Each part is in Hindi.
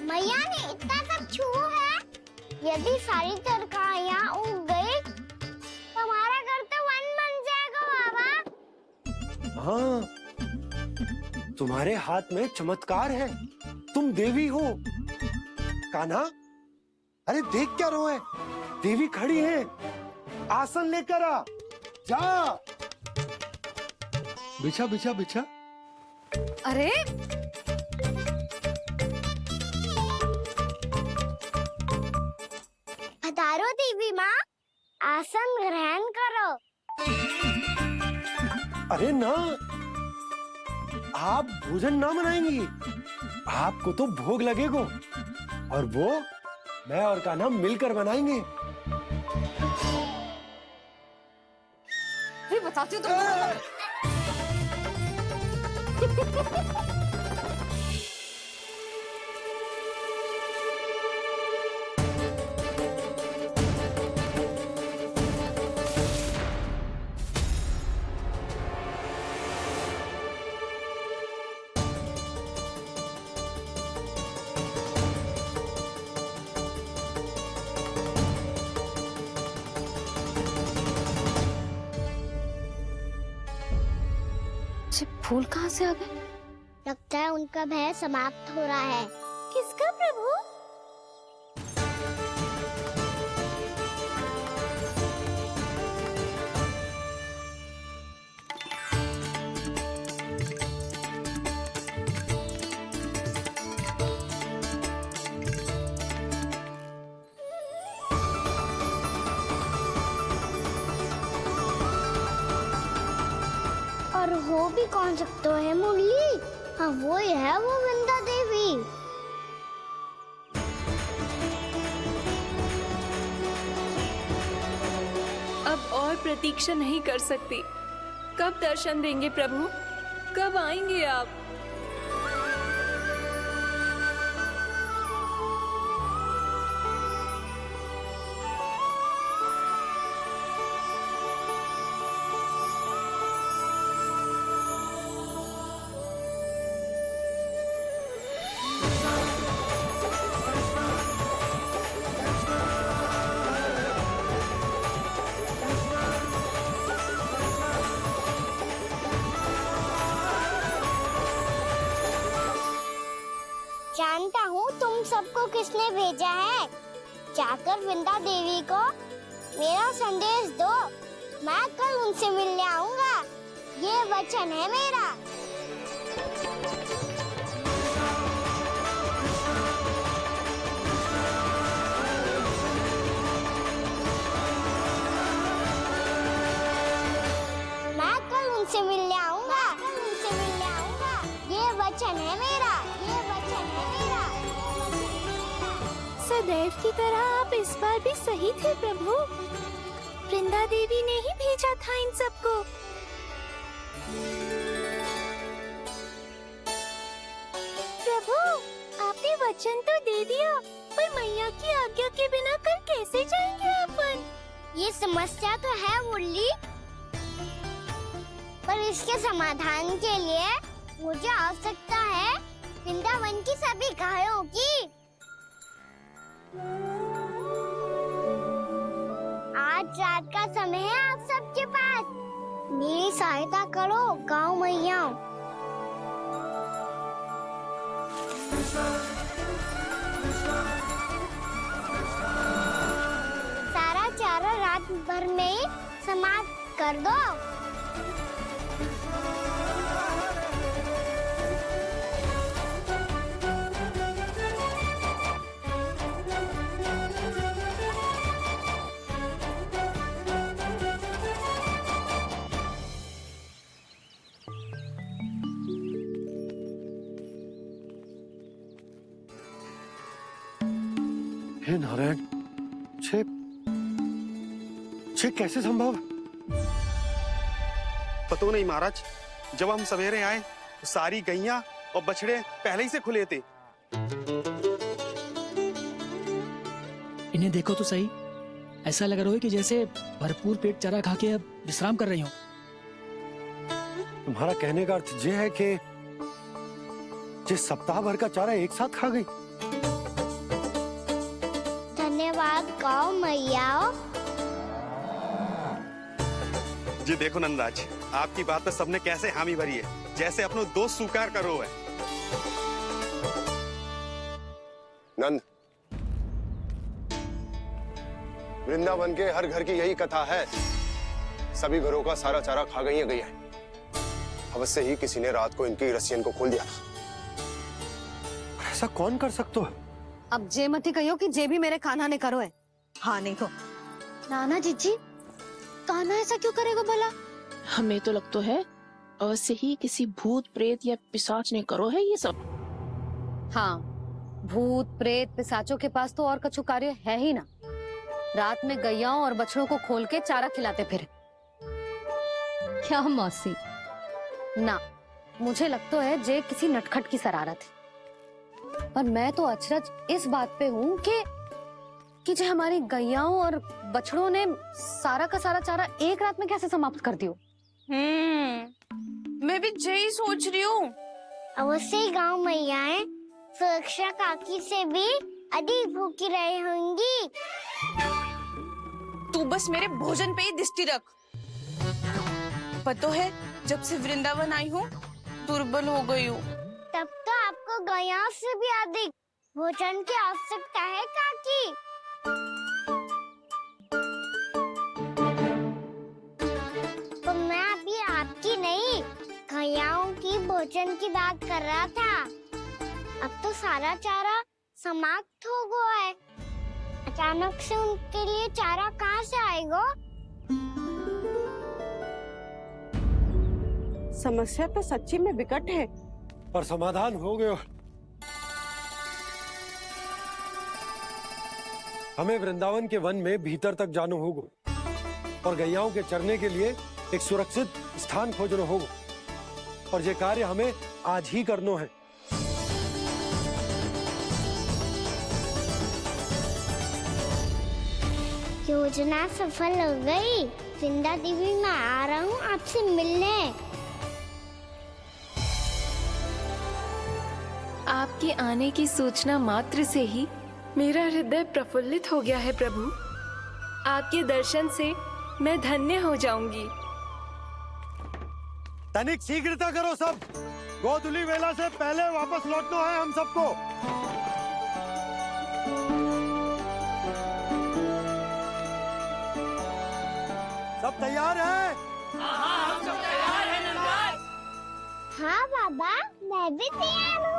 मैया ने इतना सब छुआ है। यदि सारी तरकारियां उग गई तो हमारा घर तो वन बन जाएगा बाबा। हाँ, तुम्हारे हाथ में चमत्कार है। तुम देवी हो। कान्हा, अरे देख क्या रो है? देवी खड़ी है। आसन लेकर आ। जा। बिछा बिछा बिछा। अरे पधारो देवी माँ, आसन ग्रहण करो। अरे ना, आप भोजन ना बनाएंगी। आपको तो भोग लगेगा और वो मैं और कान्हा मिलकर बनाएंगे। बताती हूँ तुमको। फूल कहाँ से आ गए? लगता है उनका भय समाप्त हो रहा है। किसका प्रभु? और हो भी कौन सकता है मुरली? हाँ वो ही है, वो वृंदा देवी। अब और प्रतीक्षा नहीं कर सकती। कब दर्शन देंगे प्रभु? कब आएंगे आप? जानता हूँ तुम सबको किसने भेजा है। जाकर वृंदा देवी को मेरा संदेश दो। मैं कल उनसे मिलने आऊंगा। ये वचन है मेरा। मैं कल उनसे मिलने आऊंगा। ये वचन है मेरा। सदैव की तरह आप इस बार भी सही थे प्रभु। वृंदा देवी ने ही भेजा था इन सबको। प्रभु, आपने वचन तो दे दिया, पर मैया की आज्ञा के बिना कल कैसे जाएंगे अपन? ये समस्या तो है मुरली, पर इसके समाधान के लिए मुझे आवश्यकता है वृंदावन की सभी गायों की। आज रात का समय है आप सबके पास। मेरी सहायता करो गाँव मैया। सारा चारा रात भर में ही समाप्त कर दो। हे नारायण, छे कैसे संभव? पता नहीं महाराज, जब हम सवेरे आए तो सारी गैया और बछड़े पहले ही से खुले थे। इन्हें देखो तो सही, ऐसा लग रहा है कि जैसे भरपूर पेट चारा खा के अब विश्राम कर रही हो। तुम्हारा कहने का अर्थ ये है कि जिस सप्ताह भर का चारा एक साथ खा गई। आओ मैया आओ। जी देखो नंदराज, आपकी बात पे सबने कैसे हामी भरी है, जैसे अपनो दोस्त स्वीकार करो है। नंद, वृंदावन के हर घर की यही कथा है। सभी घरों का सारा चारा खा गई है। अवश्य ही किसी ने रात को इनकी रस्सियन को खोल दिया था। ऐसा कौन कर सकता है? अब जे मती कहियो कि जे भी मेरे कान्हा ने करो है। हाँ नहीं तो नाना जीजी, कान्हा ऐसा क्यों करेगा भला? हमें तो लगता है अवश्य ही किसी भूत प्रेत या पिशाच ने करो है ये सब। हाँ, भूत प्रेत पिशाचों के पास तो और कछु कार्य है ही ना। रात में गैयाओं और बछड़ों को खोल के चारा खिलाते फिर। क्या मौसी? ना, मुझे लगता है जे किसी नटखट की शरारत है। पर मैं तो अचरज इस बात पे हूँ कि जो हमारी गैयाओं और बछड़ों ने सारा का सारा चारा एक रात में कैसे समाप्त कर दियो। मैं भी यही सोच रही हूँ। अवश्य ही गाँव मैयाएं सुरक्षा काकी से भी अधिक भूखी रही होंगी। तू बस मेरे भोजन पे ही दृष्टि रख। पता है जब से वृंदावन आई हूँ दुर्बल हो गई हूँ। तब तो आपको गैया से भी अधिक भोजन की आवश्यकता है काकी। तो मैं अभी आपकी नहीं, गैयाओं की भोजन की बात कर रहा था। अब तो सारा चारा समाप्त हो गया है। अचानक से उनके लिए चारा कहाँ से आएगा? समस्या तो सच्ची में विकट है, पर समाधान हो गया। हमें वृंदावन के वन में भीतर तक जाना होगा और गैयाओं के चरने के लिए एक सुरक्षित स्थान खोजना होगा, और ये कार्य हमें आज ही करना है। योजना सफल हो गई। वृंदा देवी, मैं आ रहा हूँ आपसे मिलने। आपके आने की सूचना मात्र से ही मेरा हृदय प्रफुल्लित हो गया है प्रभु। आपके दर्शन से मैं धन्य हो जाऊंगी। तनिक शीघ्रता करो सब, गोधुली वेला से पहले वापस लौटना है हम सबको। सब तैयार है? हाँ बाबा, मैं भी तैयार हूँ।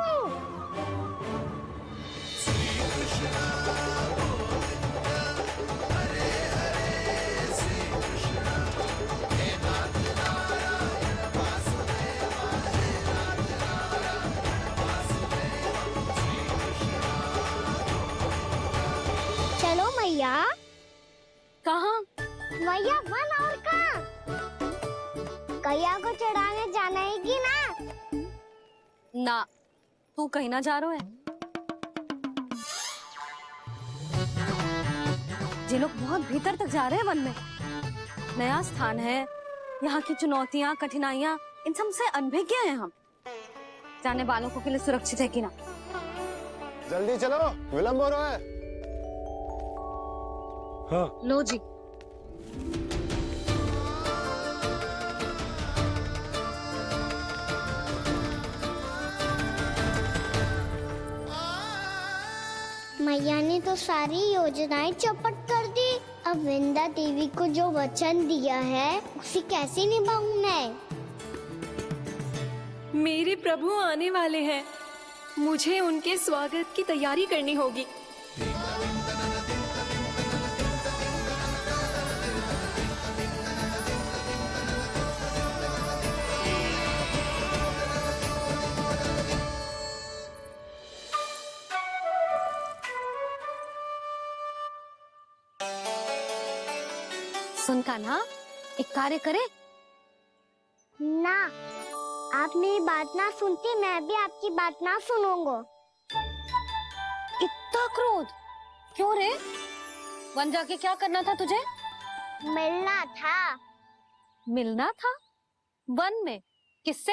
चलो मैया। कहाँ? मैया वन और कहाँ? गैया को चढ़ाने जाना है कि ना? ना, तू कहीं ना जा रहा है। ये लोग बहुत भीतर तक जा रहे हैं वन में। नया स्थान है, यहाँ की चुनौतियाँ कठिनाइयाँ इन सब से अनभिज्ञ हैं हम। जाने वालों के लिए सुरक्षित है कि ना? जल्दी चलो, विलंब हो रहा है। हाँ। लो जी। मैया ने तो सारी योजनाएं चौपट कर दी। अब वृंदा देवी को जो वचन दिया है उसे कैसे निभाऊं मैं? मेरे प्रभु आने वाले हैं, मुझे उनके स्वागत की तैयारी करनी होगी। सुन कान्हा, एक कार्य करे। ना, आप मेरी बात ना सुनती, मैं भी आपकी बात ना सुनूंगा। इतना क्रोध क्यों रे? वन जाके क्या करना था तुझे? मिलना था। मिलना था? वन में? किससे?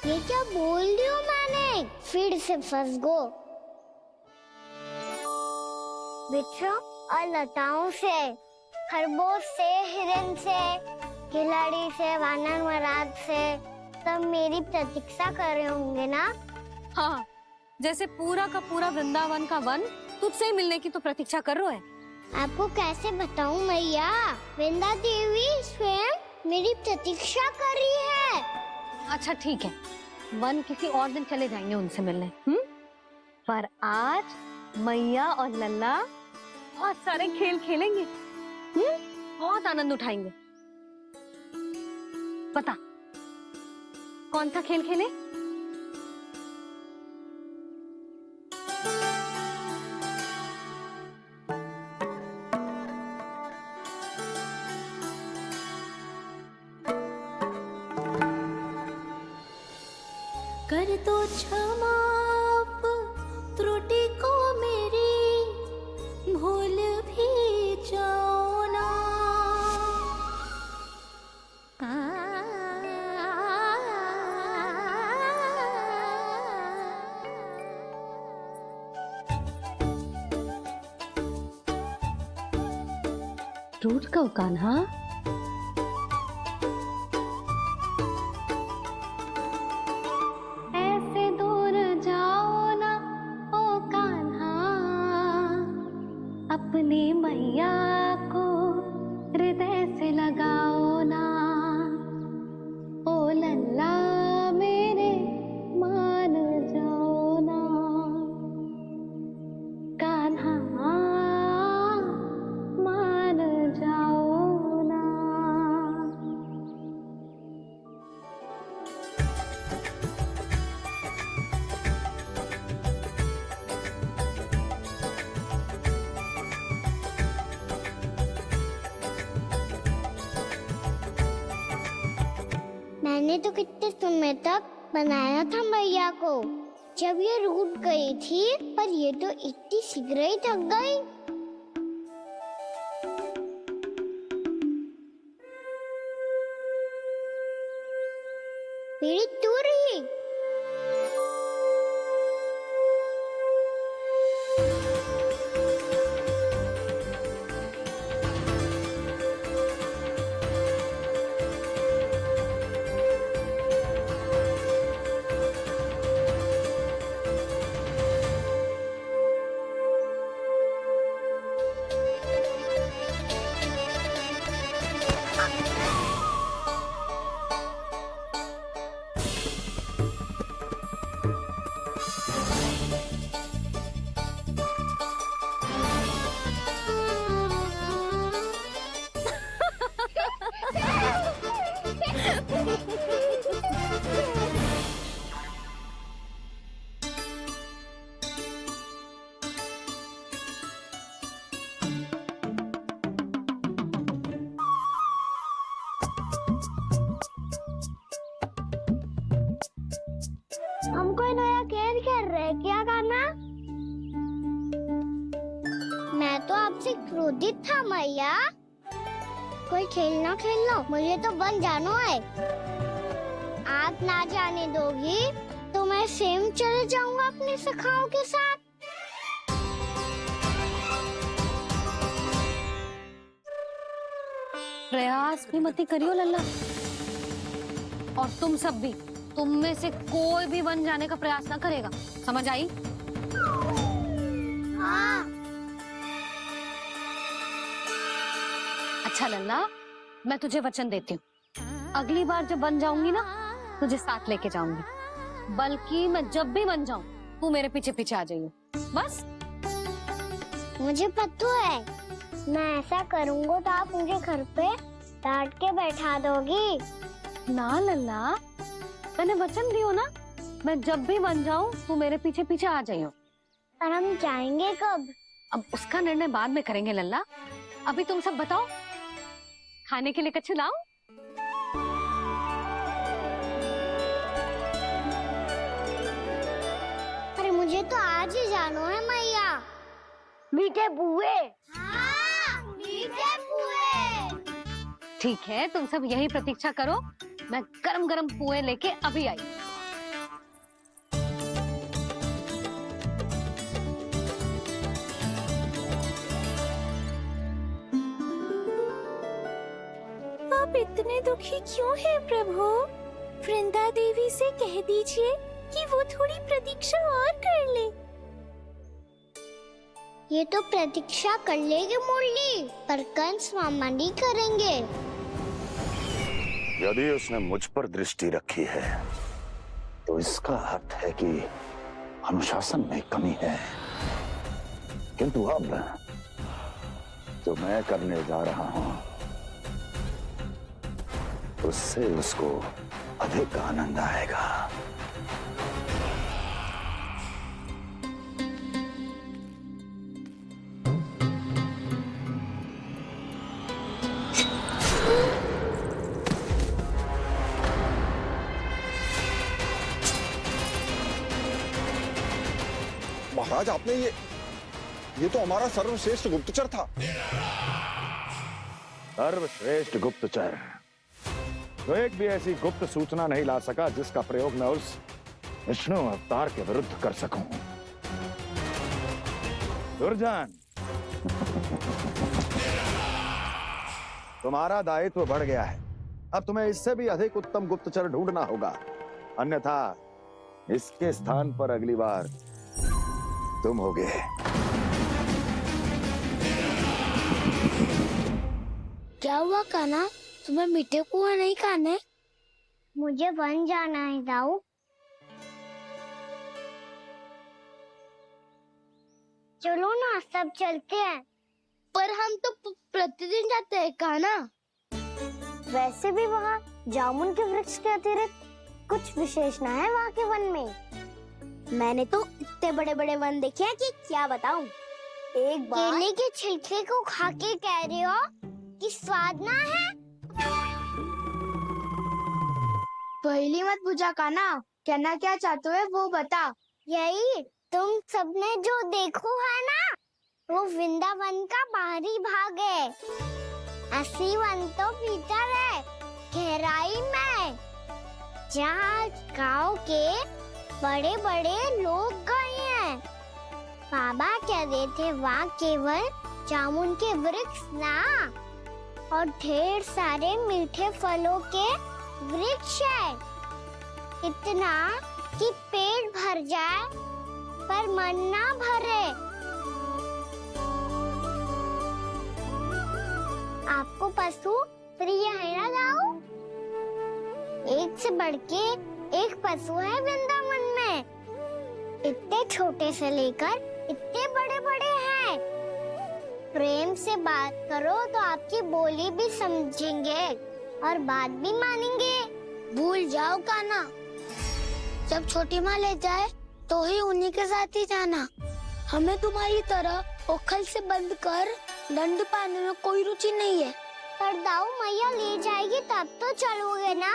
ये क्या बोल रही हूँ मैंने? फिर से फंस गो। वृक्षों और लताओं से, खरगोश से, हिरन से, खिलाड़ी से, वानर महाराज से, सब मेरी प्रतीक्षा कर रहे होंगे ना? हाँ, जैसे पूरा का पूरा वृंदावन का वन तुझसे मिलने की तो प्रतीक्षा कर रहा है। आपको कैसे बताऊं मैया, वृंदा देवी स्वयं मेरी प्रतीक्षा कर रही है। अच्छा ठीक है, वन किसी और दिन चले जाएंगे उनसे मिलने, पर आज मैया और लल्ला बहुत सारे खेल खेलेंगे, बहुत आनंद उठाएंगे। बता कौन सा खेल खेले? कर दो क्षमा त्रुटि को मेरी, भूल भी जाओ ना। टूट का कान्हा, ऐसे दूर जाओ ना ओ कान्हा, अपनी मैया को हृदय से लगाओ ना। ओ लल्ला मेरे मान जाओ ना, कान्हा मान जाओ ना। मैंने तो कितने समय तक बनाया था मैया को, जब ये रूठ गई थी, पर ये तो इतनी शीघ्र ही थक गई। पीड़ित तू रही। हमको नया खेल खेल रहे, क्या करना? मैं तो आपसे क्रोधित था मैया। कोई खेलना खेलना, मुझे तो बन जाना है। आप ना जाने दोगी तो मैं स्वयं चले जाऊंगा अपने सखाओं के साथ। प्रयास भी मत करियो लल्ला, और तुम सब भी, तुम में से कोई भी वन जाने का प्रयास ना करेगा, समझ आई? हाँ। अच्छा लल्ला, मैं तुझे वचन देती हूँ, अगली बार जब बन जाऊंगी ना, तुझे साथ लेके जाऊंगी। बल्कि मैं जब भी बन जाऊं, तू मेरे पीछे पीछे आ जाइयो, बस। मुझे पता है, मैं ऐसा करूंगा तो आप मुझे घर पे डांट के बैठा दोगी। ना लल्ला, मैंने वचन दियो ना, मैं जब भी बन जाऊं, तू मेरे पीछे पीछे आ जाइयो। पर हम जाएंगे कब? अब उसका निर्णय बाद में करेंगे लल्ला, अभी तुम सब बताओ, खाने के लिए कुछ लाऊं? अरे मुझे तो आज ही जाना है मैया। मीठे बुए। हाँ, मीठे बुए। ठीक है, तुम सब यही प्रतीक्षा करो, मैं गरम गरम पुए लेके अभी आई। दुखी क्यों है प्रभु? वृंदा देवी से कह दीजिए कि वो थोड़ी प्रतीक्षा और कर ले। ये तो प्रतीक्षा कर लेगी मुरली, पर कंस मामा नहीं करेंगे। यदि उसने मुझ पर दृष्टि रखी है तो इसका अर्थ है कि अनुशासन में कमी है। किंतु अब जो मैं करने जा रहा हूं उससे उसको अधिक आनंद आएगा। महाराज, आपने ये तो हमारा सर्वश्रेष्ठ गुप्तचर था। सर्वश्रेष्ठ गुप्तचर तो एक भी ऐसी गुप्त सूचना नहीं ला सका जिसका प्रयोग मैं उस विष्णु अवतार के विरुद्ध कर सकूं। दुर्जन, तुम्हारा दायित्व बढ़ गया है। अब तुम्हें इससे भी अधिक उत्तम गुप्तचर ढूंढना होगा, अन्यथा इसके स्थान पर अगली बार तुम होगे। क्या हुआ कान्हा, तुम्हें मीठे कुआं नहीं खाने? मुझे वन जाना है दाऊ। चलो ना, सब चलते हैं। पर हम तो प्रतिदिन जाते हैं कान्हा। वैसे भी वहाँ जामुन के वृक्ष के अतिरिक्त कुछ विशेष ना है वहाँ के वन में। मैंने तो इतने बड़े बड़े वन देखे हैं कि क्या बताऊं। एक बार केले के छिलके को खा के कह रहे हो कि स्वाद ना है? पहली मत पूछा कान्हा, कहना क्या चाहते हो वो बता। यही तुम सबने जो देखो है ना, वो वृंदावन का बाहरी भाग है। असली वन तो भीतर है, गहराई में, जहाँ गाँव के बड़े बड़े लोग गए हैं। बाबा कह रहे थे वहाँ केवल जामुन के वृक्ष ना, और ढेर सारे मीठे फलों के वृक्ष है। इतना कि पेट भर जाए पर मन ना भरे। आपको पशु प्रिय है ना दाऊ? एक से बढ़ के एक पशु है वृंदावन में। इतने छोटे से लेकर इतने बड़े बड़े हैं। प्रेम से बात करो तो आपकी बोली भी समझेंगे और बात भी मानेंगे। भूल जाओ कान्हा, जब छोटी माँ ले जाए तो ही उन्हीं के साथ ही जाना। हमें तुम्हारी तरह ओखल से बंद कर दंड पाने में कोई रुचि नहीं है। पर दाऊ मैया ले जाएगी तब तो चलोगे ना?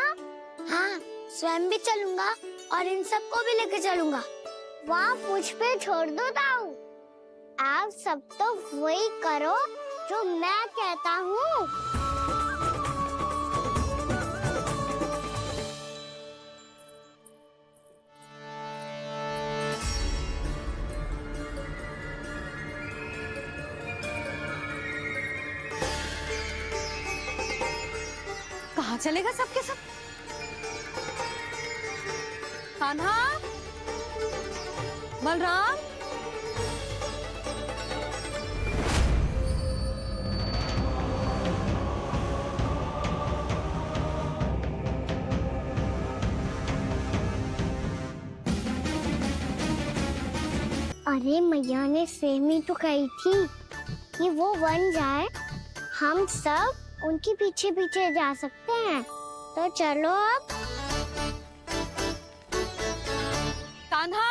हाँ, स्वयं भी चलूंगा और इन सबको भी लेके चलूंगा। वहाँ मुझ पे छोड़ दो दाऊ। आप सब तो वही करो जो मैं कहता हूँ। कहाँ चलेगा सबके सब? कान्हा, बलराम, अरे मैया ने सेमी तो कही थी कि वो वन जाए, हम सब उनके पीछे पीछे जा सकते हैं। तो चलो अब। कान्हा,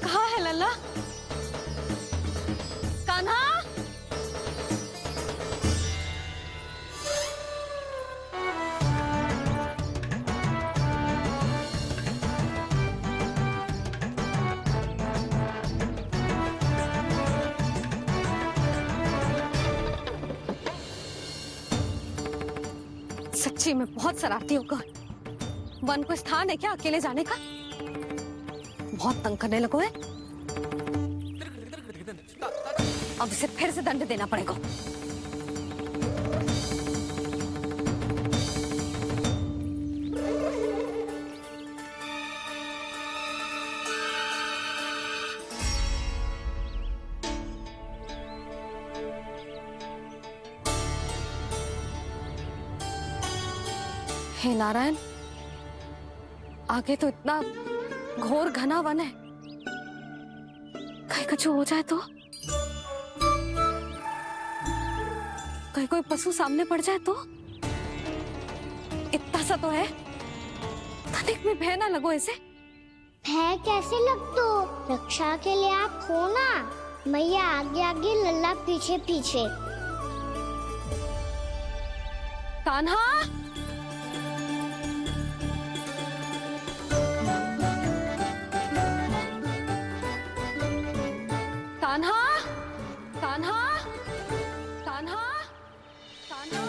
कहाँ है लल्ला? कान्हा, सच्ची में बहुत शरारती होगा। वन को स्थान है क्या अकेले जाने का? बहुत तंग करने लगो है। अब इसे फिर से दंड देना पड़ेगा। हे नारायण, आगे तो इतना घोर घना वन है, कहीं कुछ हो जाए तो, कहीं कोई पशु सामने पड़ जाए तो। इतना सा तो है, तनिक में भय ना लगो ऐसे। भय कैसे लगतो? रक्षा के लिए आप हो ना। मैया आगे आगे, लल्ला पीछे पीछे। कान्हा, कान्हा, कान्हा, कान्हा, कान्हा।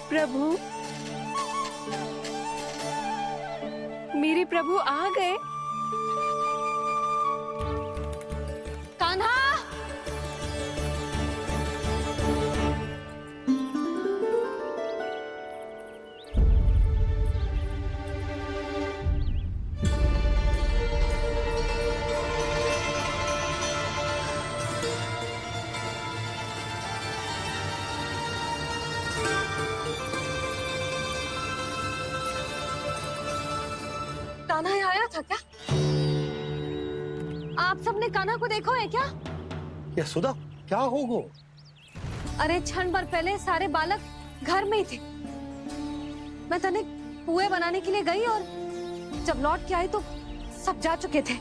प्रभु, मेरे प्रभु आ गए। कान्हा, कान्हा यहाँ आया था क्या? आप सबने कान्हा को देखो है क्या? यशोदा, क्या होगो? अरे क्षण भर पहले सारे बालक घर में ही थे। मैं तनिक पुए बनाने के लिए गई और जब लौट के आई तो सब जा चुके थे।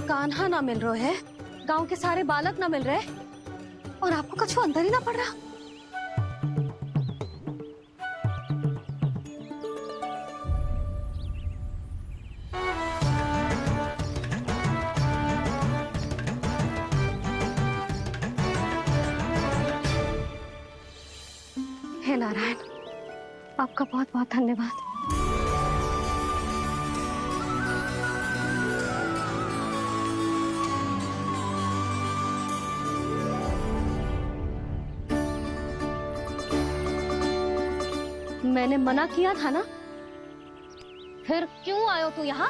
कान्हा ना मिल रहे है, गांव के सारे बालक ना मिल रहे, और आपको कछु अंदर ही ना पड़ रहा। हे नारायण, आपका बहुत बहुत धन्यवाद। मैंने मना किया था ना, फिर क्यों आयो तू यहाँ?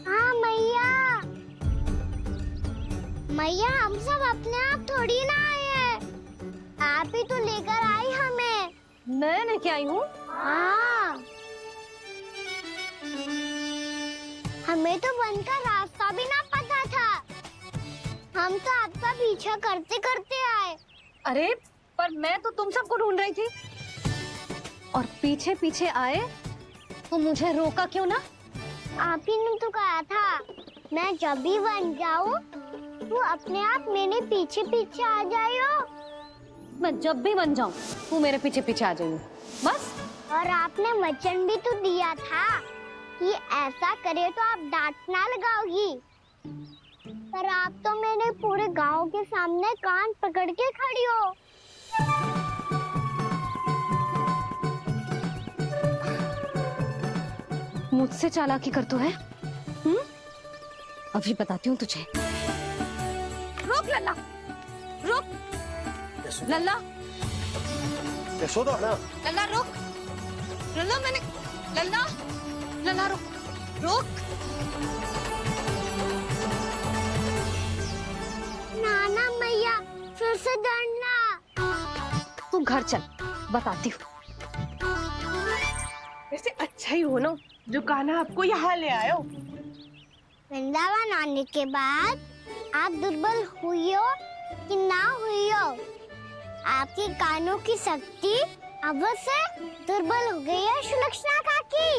हाँ मैया, मैया हम सब अपने आप थोड़ी ना आए हैं, आप ही तो लेकर आई हमें। मैं लेके आई हूँ? हाँ, हमें तो वन का रास्ता भी ना पता था, हम तो आपका पीछा करते करते आए। अरे पर मैं तो तुम सबको ढूंढ रही थी, और पीछे पीछे आए तो मुझे रोका क्यों ना? आप ही ने तो कहा था मैं जब भी बन जाऊं तो अपने आप मेरे पीछे पीछे आ जाओ। मैं जब भी बन जाऊं तू मेरे पीछे पीछे आ जाइयो बस। और आपने वचन भी तो दिया था कि ऐसा करे तो आप डांट ना लगाओगी, पर आप तो मेरे पूरे गांव के सामने कान पकड़ के खड़ी हो। मुझसे चालाकी कर तो है? अभी बताती हूँ तुझे। रुक लल्ला, रुक लल्ला, यशोदा ना। लल्ला रुक, लल्ला मैंने, लल्ला, लल्ला रुक, रुक। नाना मैया फिर से डरना। तू घर चल, बताती हूँ। वैसे अच्छा ही हो ना जो कान्हा आपको यहाँ ले आयो। वृंदावन आने के बाद आप दुर्बल हुई हो कि ना हुई हो, आपके कानों की शक्ति अब से दुर्बल हो गई है सुलक्षणा काकी।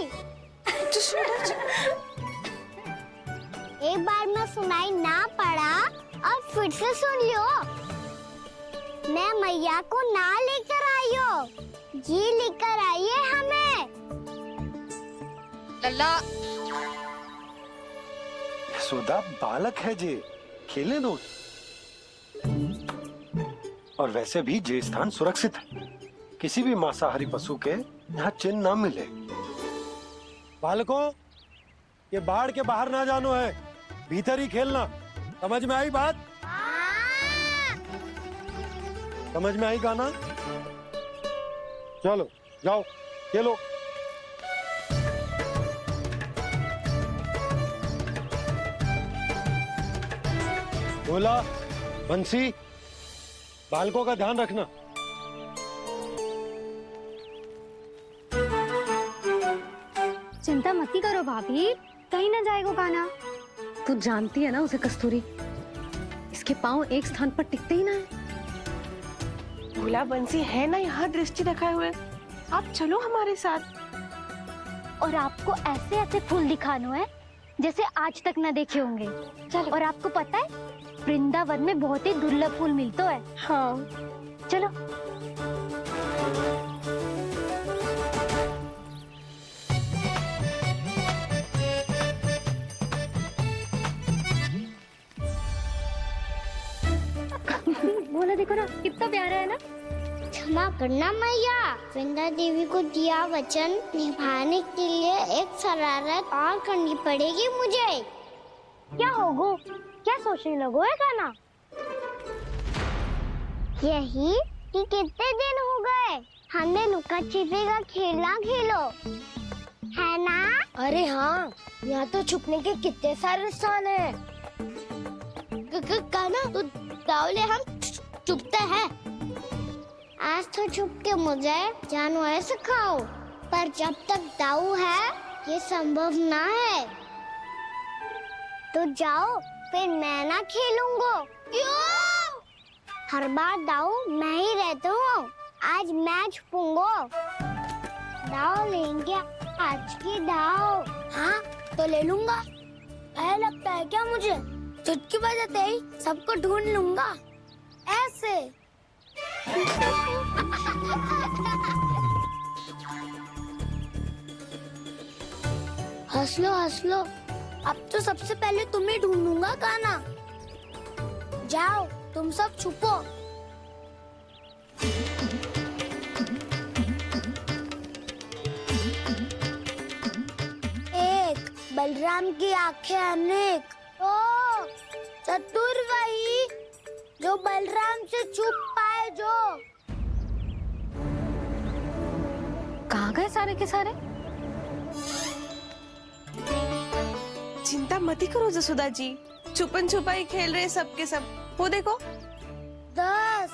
एक बार में सुनाई ना पड़ा और फिर से सुन लो। मैं मैया को ना लेकर आई हो, जी लेकर आई है हमें। लल्ला, यशोदा बालक है जे, खेले दो। और वैसे भी जे स्थान सुरक्षित है, किसी भी मांसाहारी पशु के यहाँ चिन्ह ना मिले। बालकों, ये बाढ़ के बाहर ना जानो है, भीतर ही खेलना। समझ में आई बात? समझ में आई कान्हा? चलो जाओ। ये लो। बोला, बंसी, बालकों का ध्यान रखना। चिंता मत करो भाभी, कहीं ना जाएगा काना। तू जानती है ना उसे कस्तूरी, इसके पांव एक स्थान पर टिकते ही ना है। भोला बंसी है ना यहाँ दृष्टि रखाए हुए, आप चलो हमारे साथ। और आपको ऐसे ऐसे फूल दिखानो है जैसे आज तक न देखे होंगे। चलो। और आपको पता है वृंदावन में बहुत ही दुर्लभ फूल मिलते हैं। हाँ चलो। बोला देखो ना कितना प्यारा है ना। क्षमा करना मैया, वृंदा देवी को दिया वचन निभाने के लिए एक शरारत और करनी पड़ेगी मुझे। क्या होगो? क्या सोचने लगो है काना? यही कि कितने दिन हो गए हमने लुका छिपी का खेलना खेलो, है ना? अरे हाँ, यहाँ तो छुपने के कितने सारे स्थान है। काना तो दावले हम छुपते हैं। आज तो छुप के मुझे जानवर से खाओ, पर जब तक दाऊ है ये संभव ना है। तो जाओ, फिर मैं ना खेलूंगा। क्यों? हर बार दाऊ मैं ही रहता हूँ, आज मैं छुपूंगा। दाऊ लेंगे आज की दाऊ। हाँ तो ले लूंगा। ऐसा लगता है क्या मुझे? चुटकी बजाते ही सबको ढूंढ लूंगा ऐसे। हंस लो, अब तो सबसे पहले तुम्हें ढूंढूंगा काना। जाओ तुम सब छुपो। एक, बलराम की आंखें अनेक। ओ चतुर वही जो बलराम से छुप पाए। जो कहाँ गए सारे के सारे? चिंता मत करो जसोदा जी, छुपन छुपाई खेल रहे सब के सब। वो देखो 10,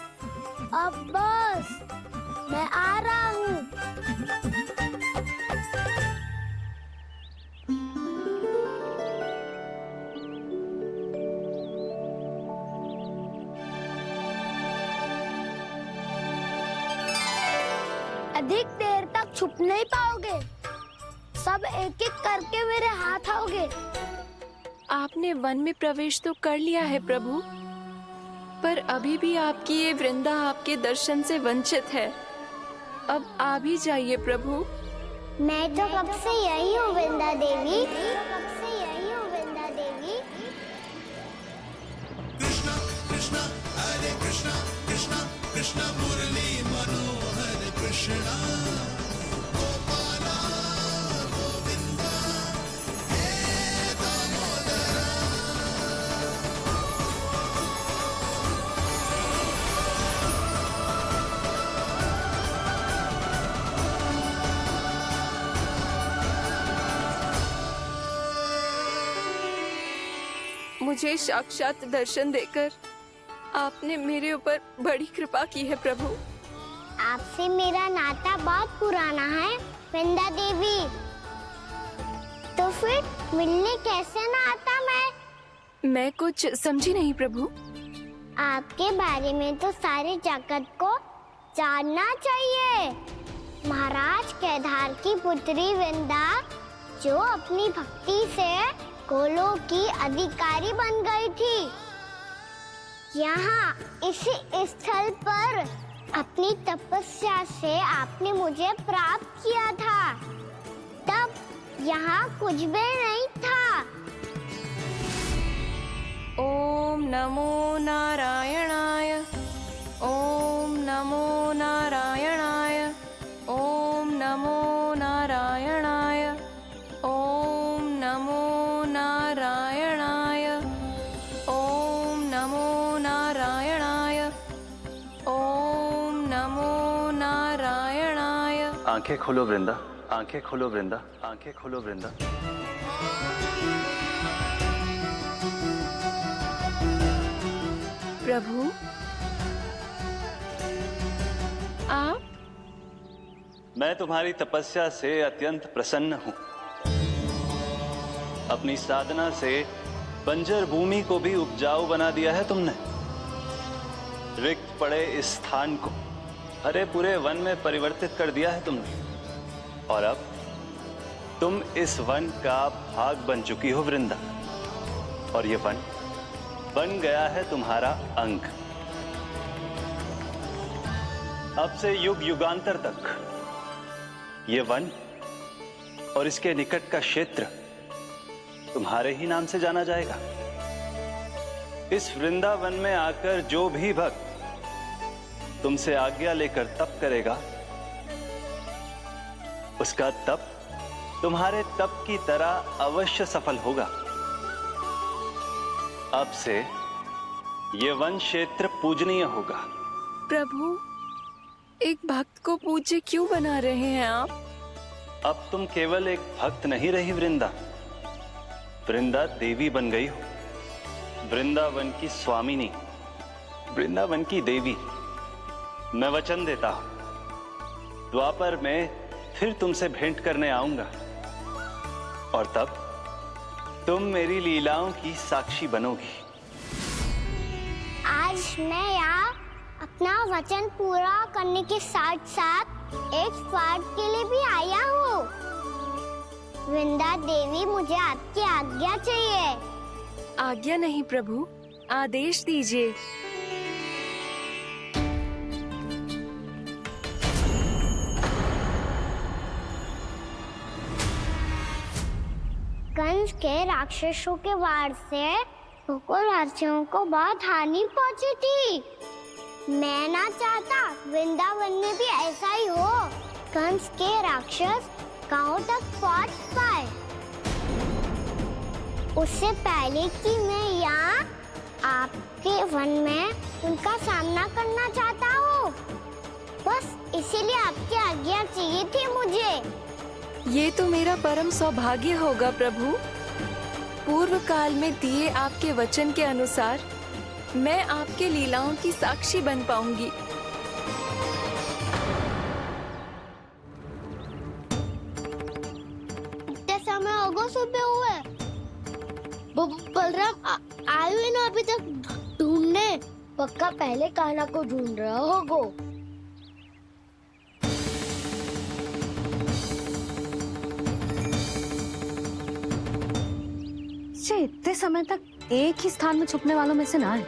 अब बस, मैं आ रहा हूँ। अधिक देर तक छुप नहीं पाओगे, सब एक एक करके मेरे हाथ आओगे। आपने वन में प्रवेश तो कर लिया है प्रभु, पर अभी भी आपकी ये वृंदा आपके दर्शन से वंचित है। अब आ भी जाइए प्रभु। मैं तो कब से यही हूँ वृंदा देवी, कब से यही हूँ वृंदा देवी। कृष्णा कृष्णा हरे कृष्णा, कृष्णा कृष्णा मुरली मनोहर कृष्णा। मुझे साक्षात दर्शन देकर आपने मेरे ऊपर बड़ी कृपा की है प्रभु। आपसे मेरा नाता बहुत पुराना है वृंदा देवी, तो फिर मिलने कैसे ना आता मैं कुछ समझी नहीं प्रभु। आपके बारे में तो सारे जगत को जानना चाहिए। महाराज केदार की पुत्री वृंदा, जो अपनी भक्ति से गोलों की अधिकारी बन गई थी, यहाँ इसी स्थल पर अपनी तपस्या से आपने मुझे प्राप्त किया था। तब यहाँ कुछ भी नहीं था। ओम नमो नारायणाय, ओम नमो नारायणाय, ओम नमो नारायणाय, ओम नमो नारायणाय, ओम नमो नारायणाय, ओम नमो नारायणाय। आंखें खोलो वृंदा, आंखें खोलो वृंदा, आंखें खोलो वृंदा। प्रभु आप? मैं तुम्हारी तपस्या से अत्यंत प्रसन्न हूं। अपनी साधना से बंजर भूमि को भी उपजाऊ बना दिया है तुमने। रिक्त पड़े इस स्थान को हरे पूरे वन में परिवर्तित कर दिया है तुमने। और अब तुम इस वन का भाग बन चुकी हो वृंदा। और ये वन बन गया है तुम्हारा अंग। अब से युग युगांतर तक ये वन और इसके निकट का क्षेत्र तुम्हारे ही नाम से जाना जाएगा। इस वृंदावन में आकर जो भी भक्त तुमसे आज्ञा लेकर तप करेगा, उसका तप तुम्हारे तप की तरह अवश्य सफल होगा। अब से ये वन क्षेत्र पूजनीय होगा। प्रभु, एक भक्त को पूज्य क्यों बना रहे हैं आप? अब तुम केवल एक भक्त नहीं रही वृंदा, वृंदा देवी बन गई हो। वृंदावन की स्वामिनी, वृंदावन की देवी। मैं वचन देता हूं, द्वापर में फिर तुमसे भेंट करने आऊंगा और तब तुम मेरी लीलाओं की साक्षी बनोगी। आज मैं यहाँ अपना वचन पूरा करने के साथ साथ एक स्वार्थ के लिए भी आया हूँ। वृंदा देवी, मुझे आपकी आज्ञा चाहिए। आज्ञा नहीं प्रभु, आदेश दीजिए। कंस के राक्षसों के वार से गोकुलवासियों को बहुत हानि पहुंची थी। मैं ना चाहता वृंदावन में भी ऐसा ही हो। कंस के राक्षस गांव तक पहुंच पाए, उससे पहले कि मैं यहाँ आपके वन में उनका सामना करना चाहता हूँ। बस इसीलिए आपकी आज्ञा चाहिए थी मुझे। ये तो मेरा परम सौभाग्य होगा प्रभु। पूर्व काल में दिए आपके वचन के अनुसार मैं आपके लीलाओं की साक्षी बन पाऊंगी। समय होगा सुबह हुए। बलराम आए हुए ना अभी तक ढूंढने। पक्का पहले कान्हा को ढूंढ रहा होगा। इतने समय तक एक ही स्थान में छुपने वालों में से ना है।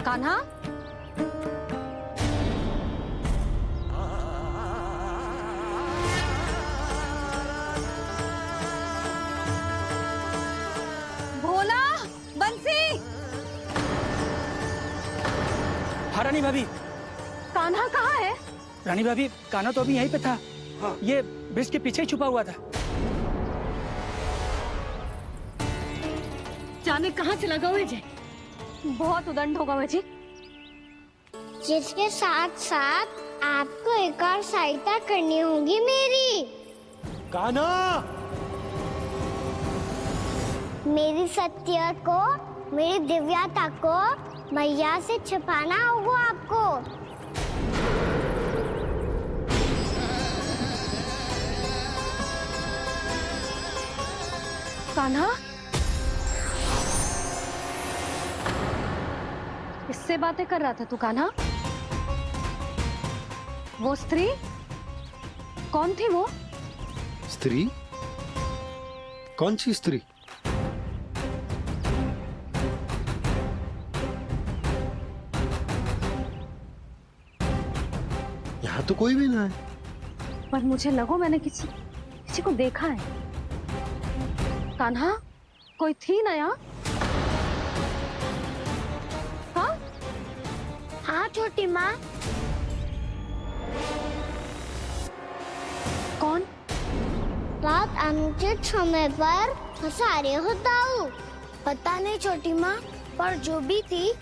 कान्हा, भोला, बंसी। हाँ रानी भाभी। कान्हा कहाँ है? रानी भाभी, कान्हा तो अभी यहीं पे था। हाँ। ये ब्रिज के पीछे ही छुपा हुआ था। जाने कहाँ से लगा हुआ है? बहुत उदंड होगा मुझे। जिसके साथ साथ आपको एक और सहायता करनी होगी मेरी। कान्हा, मेरी सत्य को, मेरी दिव्यता को मैया से छिपाना होगा आपको। कान्हा, किससे बातें कर रहा था तू कान्हा? वो स्त्री कौन थी? वो स्त्री? कौन सी स्त्री? यहाँ तो कोई भी ना है। पर मुझे लगो मैंने किसी को देखा है। कान्हा, कोई थी ना यहाँ? हाँ? हाँ छोटी माँ। कौन? रात अनुचित समय पर सारे होता हूँ। पता नहीं छोटी माँ, पर जो भी थी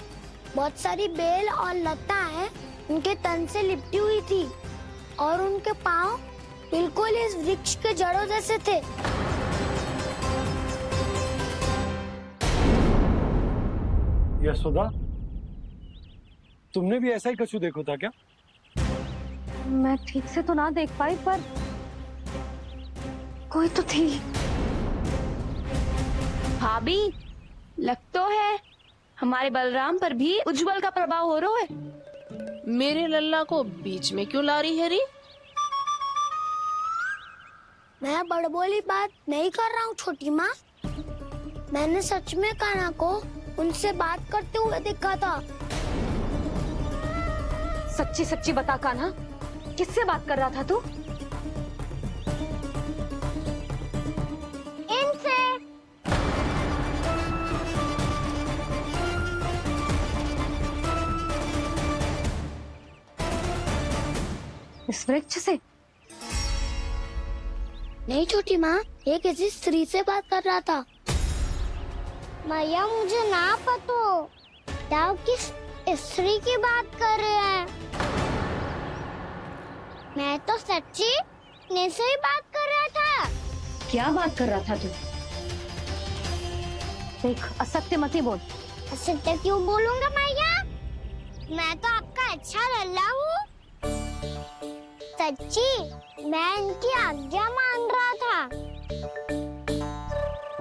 बहुत सारी बेल और लता है उनके तन से लिपटी हुई थी और उनके पाँव बिल्कुल इस वृक्ष के जड़ों जैसे थे। यशोदा, तुमने भी ऐसा ही कछू देखो था क्या? मैं ठीक से तो ना देख पाई, पर कोई तो थी। भाभी, लग तो है हमारे बलराम पर भी उज्जवल का प्रभाव हो रहा है। मेरे लल्ला को बीच में क्यों ला रही है री? मैं बड़बोली बात नहीं कर रहा हूँ छोटी माँ। मैंने सच में कान्हा को उनसे बात करते हुए देखा था। सच्ची सच्ची बता कान्हा, किससे बात कर रहा था तू? इनसे। इस वृक्ष से? नहीं छोटी माँ, ये किसी स्त्री से बात कर रहा था। मैया मुझे ना पतो दाव किस स्त्री की बात कर रहे हैं। मैं तो सच्ची ने से ही बात कर रहा था। क्या बात कर रहा था तू? देख, असत्य मत ही बोल। असत्य क्यों बोलूंगा मैया? मैं तो आपका अच्छा लल्ला हूँ। सच्ची मैं इनकी आज्ञा मान रहा था।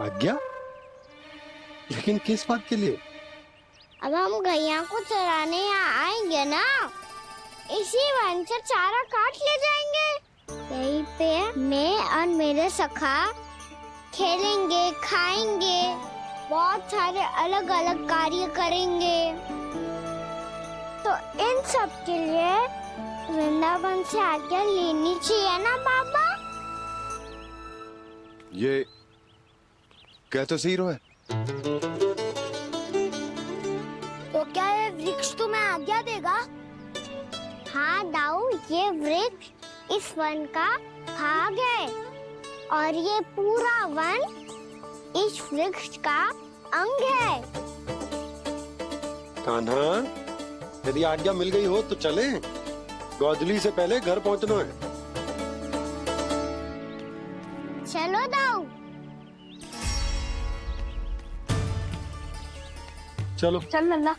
आज्ञा? लेकिन किस बात के लिए? अब हम गैया को चराने यहाँ आएंगे ना, इसी वन से चारा काट ले जाएंगे। यहीं पे मैं और मेरे सखा खेलेंगे, खाएंगे, बहुत सारे अलग अलग कार्य करेंगे। तो इन सब के लिए वृंदावन से आज्ञा लेनी चाहिए ना बाबा? ये कह तो सही रहो है। तो क्या ये वृक्ष तुम्हें आज्ञा देगा? हाँ दाऊ, ये वृक्ष इस वन का भाग है और ये पूरा वन इस वृक्ष का अंग है। कान्हा, यदि आज्ञा मिल गई हो तो चले। गोधली से पहले घर पहुंचना है। चलो दाऊ। चलो चल लल्ला।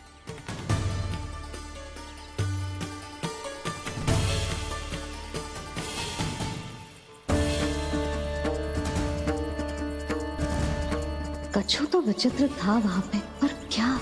कछु तो विचित्र था वहां पे, पर क्या?